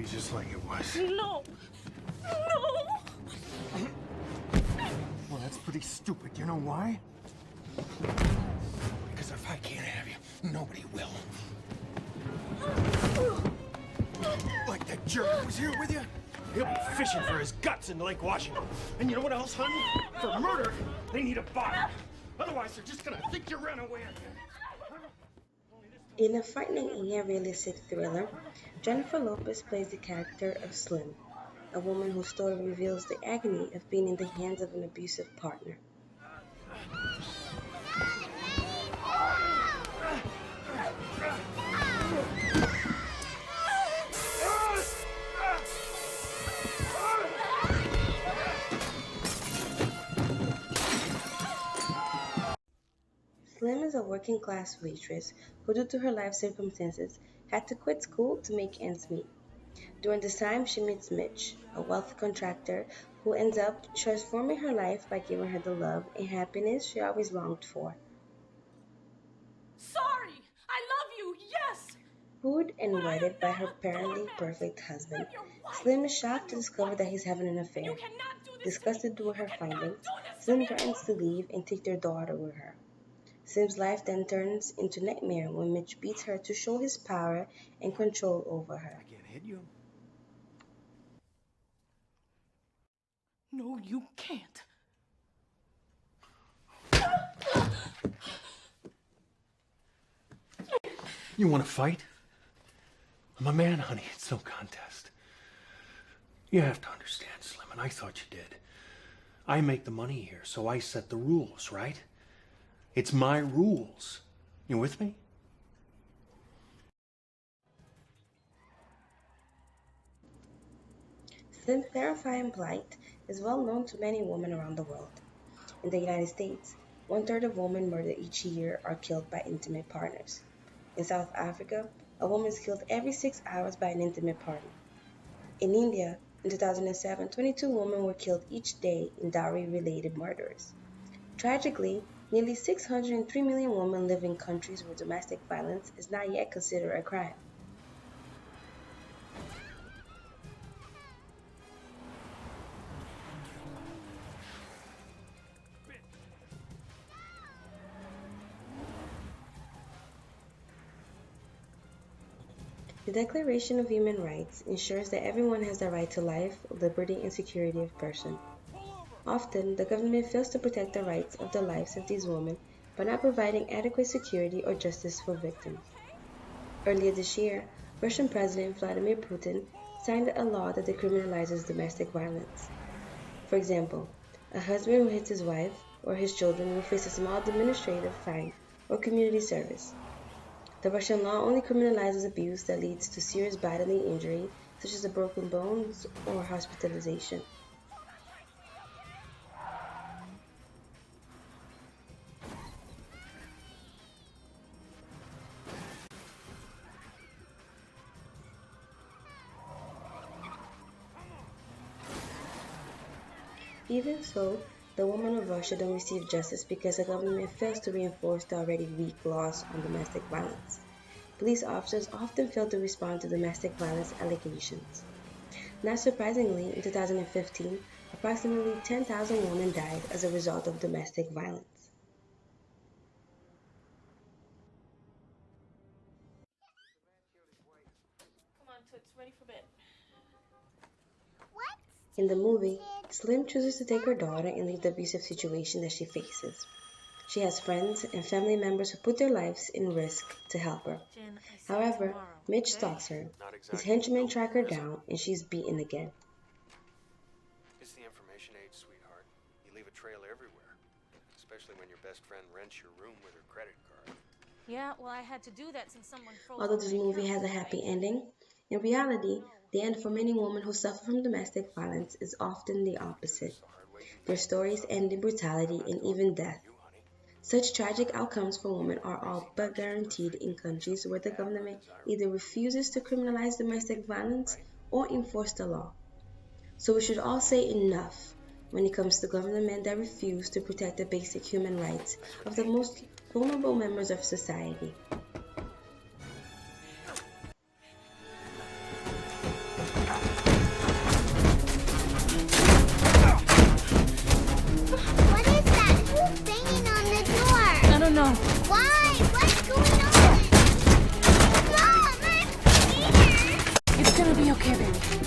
be just like it was. No. No. Well, that's pretty stupid. You know why? Because if I can't have you, nobody will. Like that jerk who was here with you? He'll be fishing for his guts in Lake Washington. And you know what else, honey? For murder, they need a body. Otherwise, they're just gonna think you ran away again. In a frightening and realistic thriller, Jennifer Lopez plays the character of Slim, a woman whose story reveals the agony of being in the hands of an abusive partner. Slim is a working-class waitress who, due to her life circumstances, had to quit school to make ends meet. During this time, she meets Mitch, a wealthy contractor who ends up transforming her life by giving her the love and happiness she always longed for. Sorry. I love you. Yes. Wooed and wedded by her apparently perfect husband, Slim is shocked to discover that he's having an affair. You cannot do this. Disgusted with her findings, Slim threatens to leave and take their daughter with her. Slim's life then turns into a nightmare when Mitch beats her to show his power and control over her. I can't hit you. No, you can't. You want to fight? I'm a man, honey. It's no contest. You have to understand, Slim, and I thought you did. I make the money here, so I set the rules, right? It's my rules. You with me? Slim's terrifying plight is well known to many women around the world. In the United States, 1/3 of women murdered each year are killed by intimate partners. In South Africa, a woman is killed every 6 hours by an intimate partner. In India, in 2007, 22 women were killed each day in dowry-related murders. Tragically, nearly 603 million women live in countries where domestic violence is not yet considered a crime. The Declaration of Human Rights ensures that everyone has the right to life, liberty, and security of person. Often, the government fails to protect the rights of the lives of these women by not providing adequate security or justice for victims. Earlier this year, Russian President Vladimir Putin signed a law that decriminalizes domestic violence. For example, a husband who hits his wife or his children will face a small administrative fine or community service. The Russian law only criminalizes abuse that leads to serious bodily injury, such as broken bones or hospitalization. Even so, the women of Russia don't receive justice because the government fails to reinforce the already weak laws on domestic violence. Police officers often fail to respond to domestic violence allegations. Not surprisingly, in 2015, approximately 10,000 women died as a result of domestic violence. Come on, Toots. Ready for bed. In the movie, Slim chooses to take her daughter and leave the abusive situation that she faces. She has friends and family members who put their lives in risk to help her. Jen, I see However, you tomorrow, Mitch okay? stalks her. His henchmen track her down, and she's beaten again. It's the information age, sweetheart. You leave a trail everywhere, especially when your best friend rents your room with her credit card. Yeah, well, I had to do that since someone froze Although all this my movie has accounts, a happy right? ending, in reality, the end for many women who suffer from domestic violence is often the opposite. Their stories end in brutality and even death. Such tragic outcomes for women are all but guaranteed in countries where the government either refuses to criminalize domestic violence or enforce the law. So we should all say enough when it comes to government that refuse to protect the basic human rights of the most vulnerable members of society. be okay, baby.